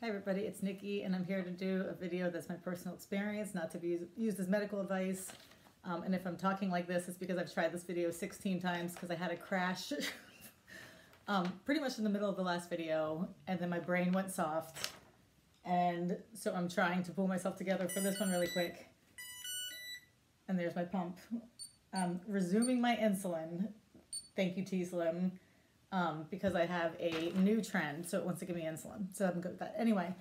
Hi everybody, it's Nikki and I'm here to do a video that's my personal experience, not to be used as medical advice. And if I'm talking like this, it's because I've tried this video 16 times because I had a crash pretty much in the middle of the last video, and then my brain went soft. And so I'm trying to pull myself together for this one really quick. And there's my pump. Resuming my insulin. Thank you, T-Slim. Because I have a new trend, so it wants to give me insulin. So I'm good with that. Anyway,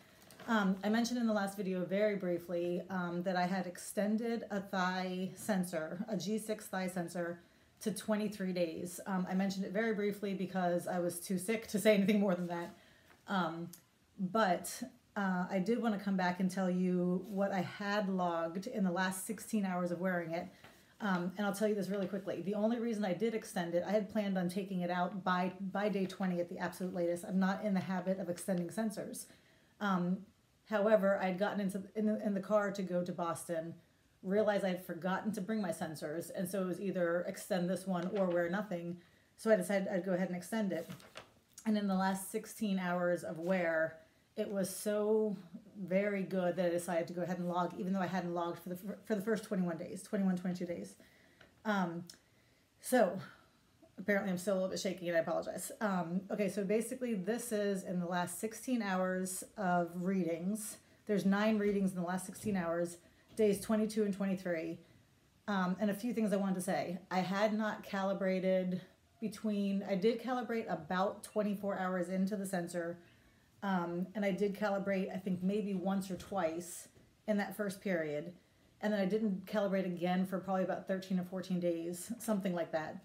I mentioned in the last video very briefly that I had extended a thigh sensor, a G6 thigh sensor, to 23 days. I mentioned it very briefly because I was too sick to say anything more than that. But I did want to come back and tell you what I had logged in the last 16 hours of wearing it. And I'll tell you this really quickly. The only reason I did extend it, I had planned on taking it out by day 20 at the absolute latest. I'm not in the habit of extending sensors. However, I'd gotten in the car to go to Boston, realized I had forgotten to bring my sensors, and so it was either extend this one or wear nothing. So I decided I'd go ahead and extend it. And in the last 16 hours of wear, it was so very good that I decided to go ahead and log, even though I hadn't logged for the first 22 days. So apparently I'm still a little bit shaky and I apologize. Okay, so basically this is in the last 16 hours of readings. There's 9 readings in the last 16 hours, days 22 and 23. And a few things I wanted to say. I had not calibrated I did calibrate about 24 hours into the sensor. And I did calibrate, I think maybe once or twice in that first period. And then I didn't calibrate again for probably about 13 or 14 days, something like that.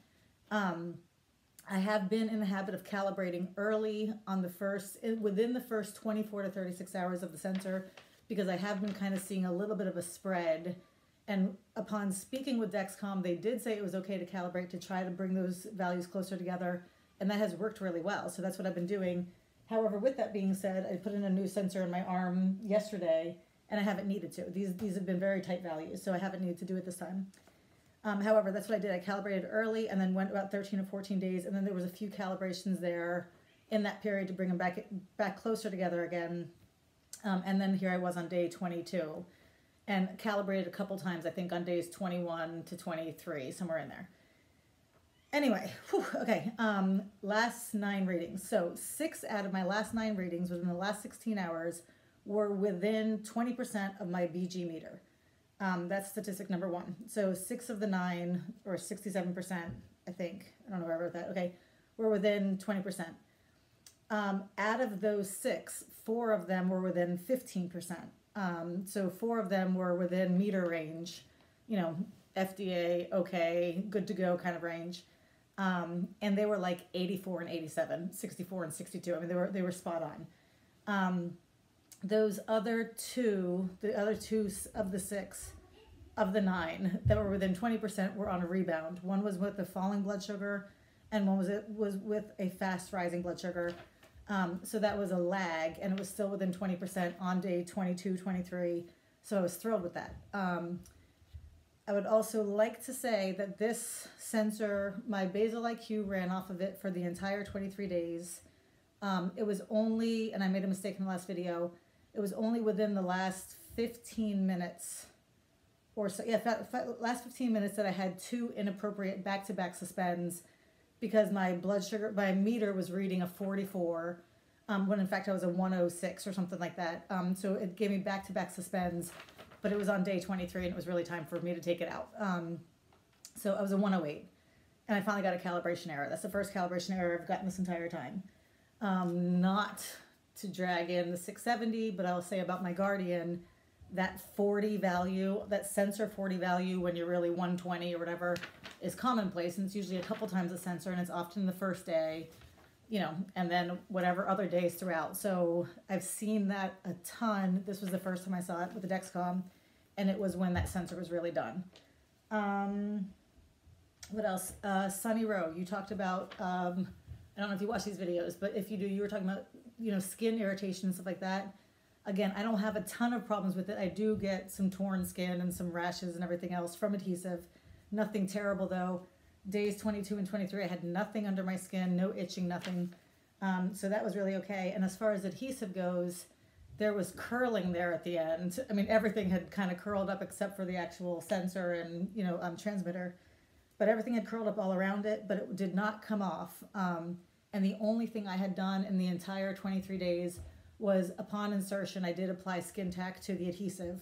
I have been in the habit of calibrating early on within the first 24 to 36 hours of the sensor, because I have been kind of seeing a little bit of a spread. And upon speaking with Dexcom, they did say it was okay to calibrate to try to bring those values closer together. And that has worked really well. So that's what I've been doing. However, with that being said, I put in a new sensor in my arm yesterday, and I haven't needed to. These have been very tight values, so I haven't needed to do it this time. However, that's what I did. I calibrated early and then went about 13 or 14 days, and then there was a few calibrations there in that period to bring them back closer together again. And then here I was on day 22, and calibrated a couple times, I think on days 21 to 23, somewhere in there. Anyway, okay, last 9 readings. So 6 out of my last 9 readings within the last 16 hours were within 20% of my BG meter. That's statistic number 1. So 6 of the 9, or 67%, I think, I don't know where I wrote that, okay, were within 20%. Out of those 6, 4 of them were within 15%. So 4 of them were within meter range, you know, FDA, okay, good to go kind of range. And they were like 84 and 87, 64 and 62. I mean, they were spot on. Those other 2, the other 2 of the 6 of the 9 that were within 20% were on a rebound. One was with a falling blood sugar, and one was with a fast rising blood sugar. So that was a lag, and it was still within 20% on day 22, 23. So I was thrilled with that. I would also like to say that this sensor, my Basal-IQ ran off of it for the entire 23 days. It was only, and I made a mistake in the last video, it was only within the last 15 minutes or so, yeah, last 15 minutes that I had 2 inappropriate back-to-back suspends, because my blood sugar, my meter was reading a 44, when in fact I was a 106 or something like that. So it gave me back-to-back suspends. But it was on day 23, and it was really time for me to take it out. So I was a 108, and I finally got a calibration error. That's the first calibration error I've gotten this entire time. Not to drag in the 670, but I'll say about my Guardian, that 40 value, that sensor 40 value when you're really 120 or whatever, is commonplace, and it's usually a couple times a sensor, and it's often the first day, you know, and then whatever other days throughout. So I've seen that a ton. This was the first time I saw it with the Dexcom, and it was when that sensor was really done. What else? Sunny Row, you talked about, I don't know if you watch these videos, but if you do, you were talking about, you know, skin irritation and stuff like that. Again, I don't have a ton of problems with it. I do get some torn skin and some rashes and everything else from adhesive. Nothing terrible though. Days 22 and 23, I had nothing under my skin, no itching, nothing. So that was really okay. And as far as adhesive goes, there was curling there at the end. I mean, everything had kind of curled up except for the actual sensor and, you know, transmitter. But everything had curled up all around it, but it did not come off. And the only thing I had done in the entire 23 days was upon insertion, I did apply skin tack to the adhesive,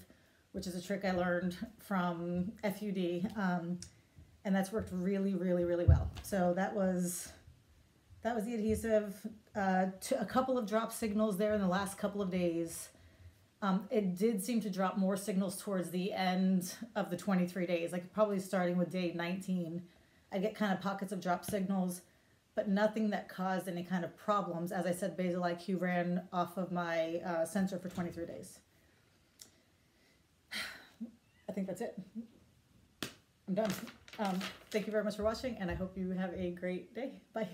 which is a trick I learned from FUD. And that's worked really, really, really well. So that was the adhesive. To a couple of drop signals there in the last couple of days. It did seem to drop more signals towards the end of the 23 days, like probably starting with day 19. I get kind of pockets of drop signals, but nothing that caused any kind of problems. As I said, Basal-IQ ran off of my sensor for 23 days. I think that's it. I'm done. Thank you very much for watching, and I hope you have a great day. Bye.